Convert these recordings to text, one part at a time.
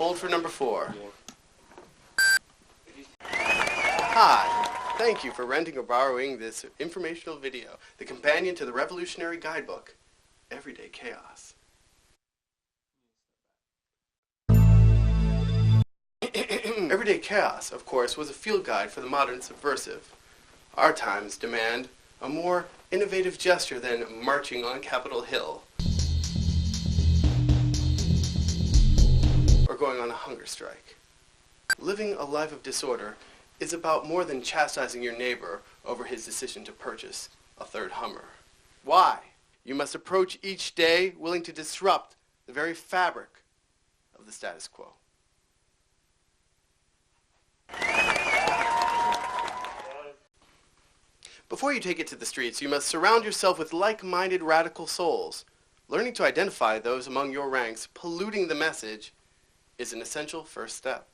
Hold for number 4. Hi. Thank you for renting or borrowing this informational video, the companion to the revolutionary guidebook, Everyday Chaos. Everyday Chaos, of course, was a field guide for the modern subversive. Our times demand a more innovative gesture than marching on Capitol Hill or going on a hunger strike. Living a life of disorder is about more than chastising your neighbor over his decision to purchase a third Hummer. Why? You must approach each day willing to disrupt the very fabric of the status quo. Before you take it to the streets, you must surround yourself with like-minded radical souls. Learning to identify those among your ranks polluting the message is an essential first step.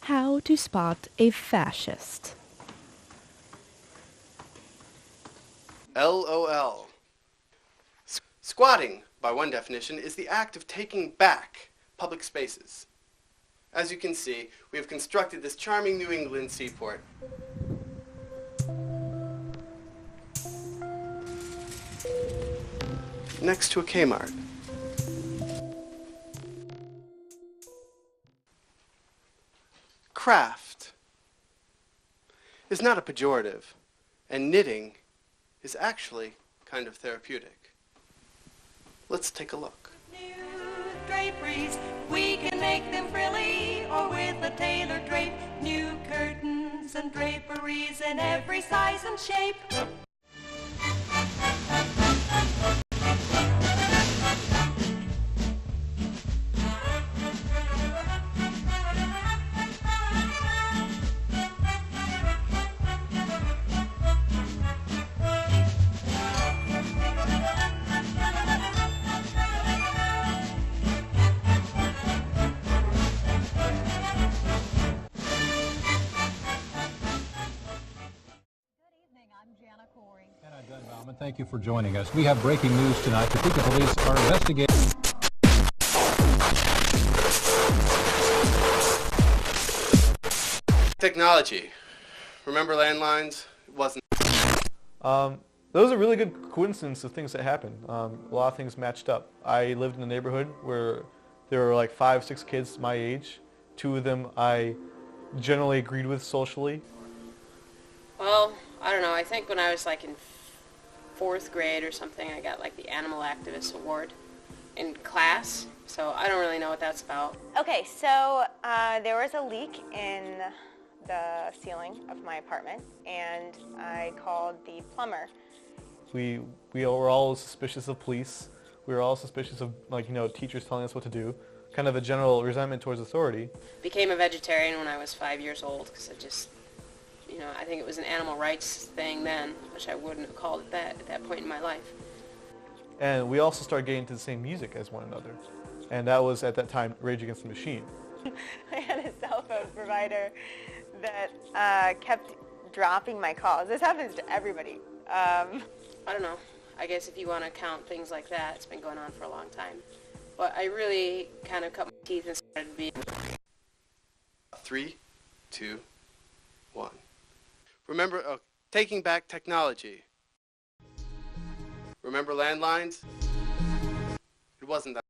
How to spot a fascist. LOL. Squatting, by one definition, is the act of taking back public spaces. As you can see, we have constructed this charming New England seaport. Next to a Kmart. Craft is not a pejorative, and knitting is actually kind of therapeutic. Let's take a look. New draperies, we can make them frilly or with a tailor drape. New curtains and draperies in every size and shape. Thank you for joining us. We have breaking news tonight. The Topeka police are investigating. Technology. Remember landlines? It wasn't. That was a really good coincidence of things that happened. A lot of things matched up. I lived in a neighborhood where there were like 5, 6 kids my age. 2 of them I generally agreed with socially. Well, I don't know. I think when I was like in 4th grade or something, I got like the Animal Activist Award in class. So I don't really know what that's about. Okay, so there was a leak in the ceiling of my apartment, and I called the plumber. We were all suspicious of police. We were all suspicious of, teachers telling us what to do. Kind of a general resentment towards authority. Became a vegetarian when I was 5 years old because I think it was an animal rights thing then, which I wouldn't have called it that at that point in my life. And we also started getting into the same music as one another. And that was, at that time, Rage Against the Machine. I had a cell phone provider that kept dropping my calls. This happens to everybody. I don't know. I guess if you want to count things like that, it's been going on for a long time. But I really kind of cut my teeth and started being... 3, 2, 1. Remember, taking back technology. Remember landlines? It wasn't that.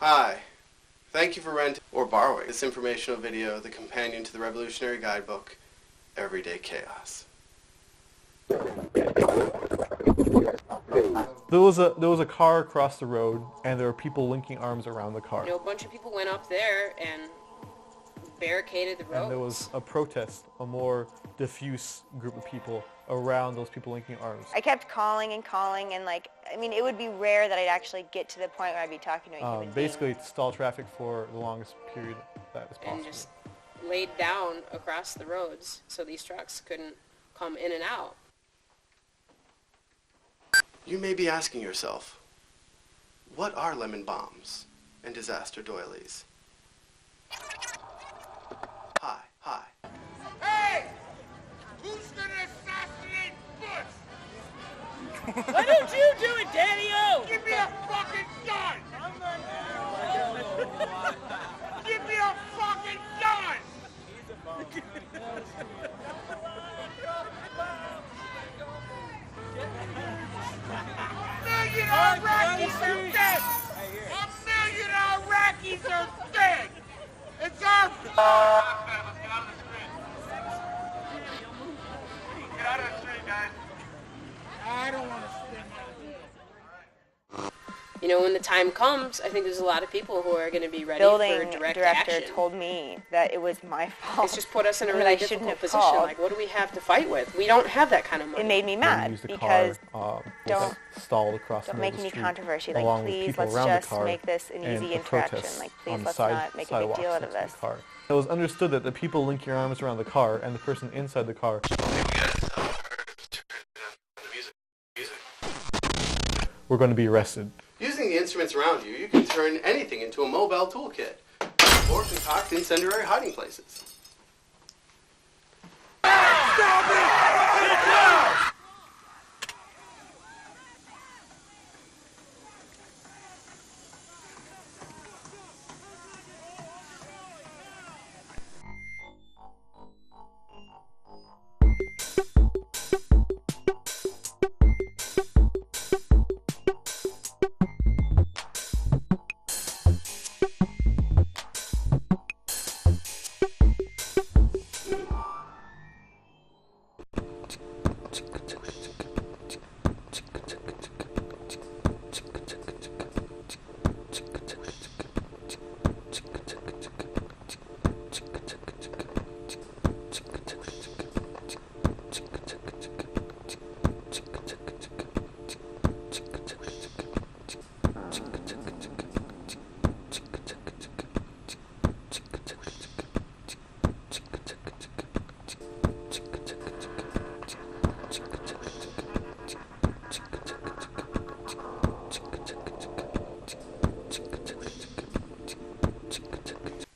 Hi. Thank you for renting or borrowing this informational video, the companion to the revolutionary guidebook, Everyday Chaos. There was a car across the road, and there were people linking arms around the car. You know, a bunch of people went up there and barricaded the road. And there was a protest, a more diffuse group of people around those people linking arms. I kept calling and calling, and it would be rare that I'd actually get to the point where I'd be talking to a human being. Basically, to stall traffic for the longest period that was possible. And just laid down across the roads so these trucks couldn't come in and out. You may be asking yourself, what are lemon bombs and disaster doilies? Hi. Hey! Who's gonna assassinate Bush? Why don't you do it, Daddy-O? Give me a fucking gun! Give me a fucking gun! A million Iraqis are dead! A million Iraqis are dead! It's our... Let's get out of the street. Get out of the street, guys. I don't want to stand out. You know, when the time comes, I think there's a lot of people who are going to be ready Building for direct director action. told me that it was my fault. It's just put us in a that really I shouldn't difficult have position. called. Like, what do we have to fight with? We don't have that kind of money. It made me Then mad used the because car, don't stalled across the don't middle make of the any street, controversy. along with Please, people let's around the just car make this an and easy the interaction. protests Please, on the let's side, not make a big sidewalks deal out next of to this. the car. It was understood that the people linking your arms around the car and the person inside the car were going to be arrested. Using the instruments around you, you can turn anything into a mobile toolkit or concoct incendiary hiding places.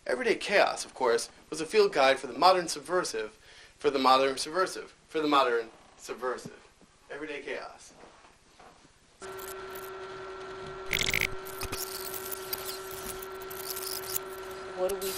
Everyday Chaos, of course, was a field guide for the modern subversive, for the modern subversive, for the modern subversive. Everyday Chaos. What do we do?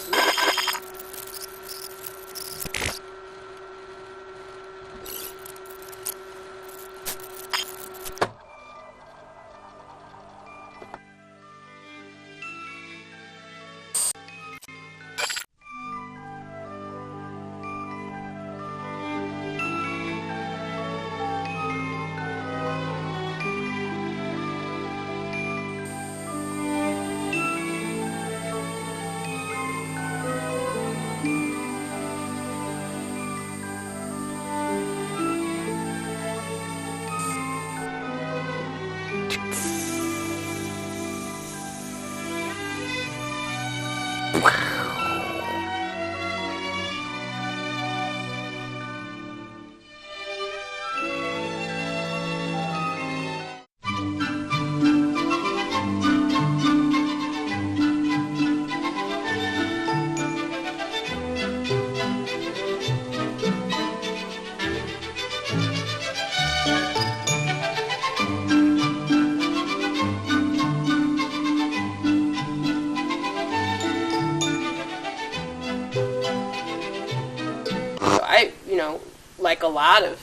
I, like a lot of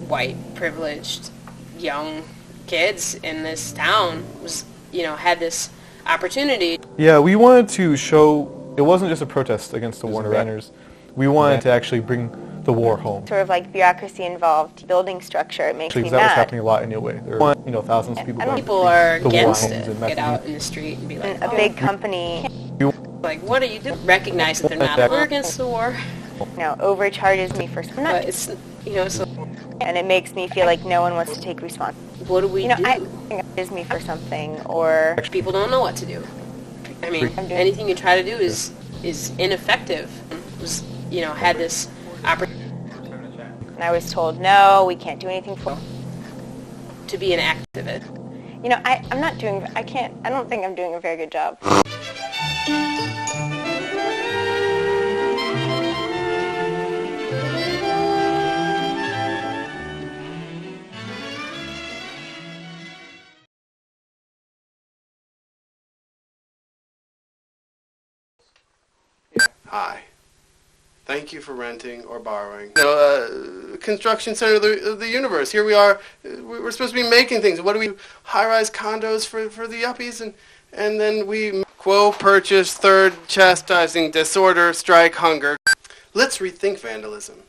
white, privileged, young kids in this town, had this opportunity. Yeah, we wanted to show it wasn't just a protest against the Warner banners. We wanted to actually bring the war home. Sort of like bureaucracy involved building structure. It makes me That was mad. happening a lot anyway. There were, thousands of people. People are the war against homes it. and Get messaging. out in the street and be like, A big company, like, what are you doing? Recognize that they're not. We're against the war, overcharges me for something. but it's, so And it makes me feel like no one wants to take responsibility. what do we do? I think it is me for something, or People don't know what to do. I mean, anything you try to do is ineffective. Had this opportunity and I was told, no, we can't do anything for. to be an activist. I don't think I'm doing a very good job. Hi. Thank you for renting or borrowing. Construction center of the universe. Here we are. We're supposed to be making things. What do we? High-rise condos for the yuppies, and then we quo purchase third chastising disorder strike hunger. Let's rethink vandalism.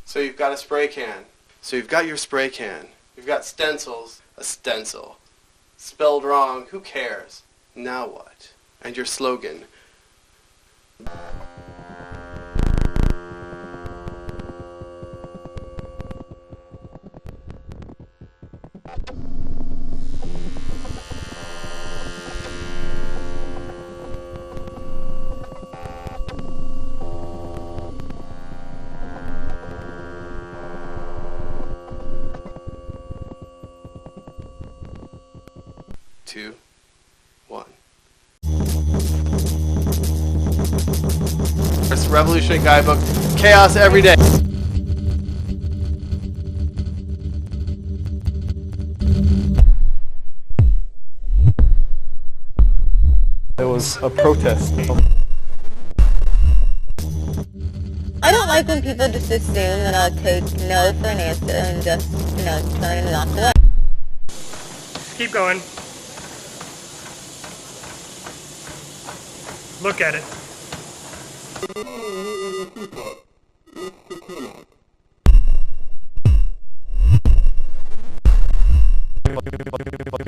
So you've got a spray can. So you've got your spray can. You've got stencils. A stencil. Spelled wrong. Who cares? Now what? And your slogan. Two, one. It's the Revolutionary Guidebook. Chaos every day. It was a protest. I don't like when people just assume that I'll take no for an answer and just, turn and walk away. Keep going. Look at it.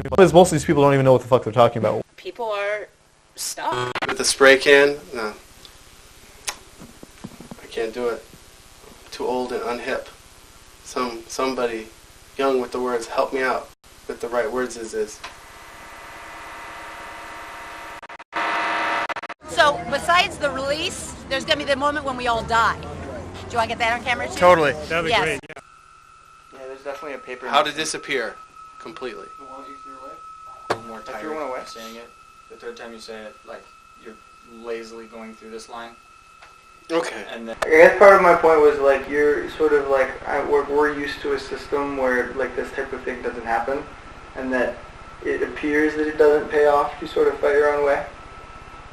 Because most of these people don't even know what the fuck they're talking about. People are stuck. With a spray can? No. I can't do it. Too old and unhip. Somebody young with the words, help me out. With the right words is. So, besides the release, there's going to be the moment when we all die. Do you want to get that on camera too? Totally. That'd be Yes. great. Yeah, there's definitely a paper. How to disappear completely. The one you threw away? A little more tired of saying it. The third time you say it, like, you're lazily going through this line. Okay. And then I guess part of my point was, like, you're sort of like, we're used to a system where, like, this type of thing doesn't happen, and that it appears that it doesn't pay off to sort of fight your own way.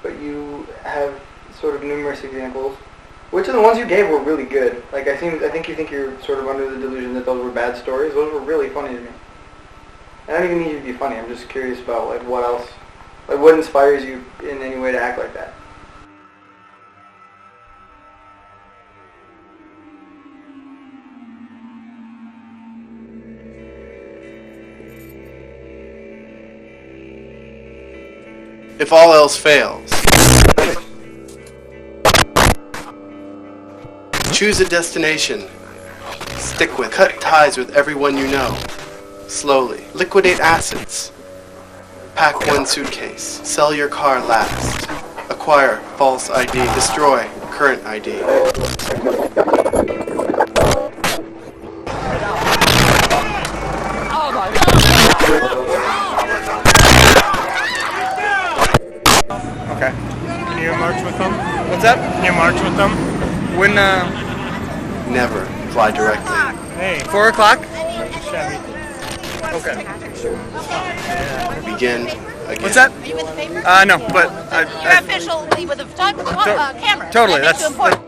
But you have sort of numerous examples. Which of the ones you gave were really good? Like, I think you think you're sort of under the delusion that those were bad stories. Those were really funny to me. I don't even need you to be funny. I'm just curious about, like, what else, like, what inspires you in any way to act like that? If all else fails, choose a destination. Stick with. Cut ties with everyone you know. Slowly. Liquidate assets. Pack one suitcase. Sell your car last. Acquire false ID. Destroy current ID. Okay. Can you march with them? What's up? Can you march with them? When, Never fly directly. Hey. 4 o'clock? Chevy. Okay. Begin again. What's that? Are you with the paper? No, but You're officially with the camera. Totally, That makes you important.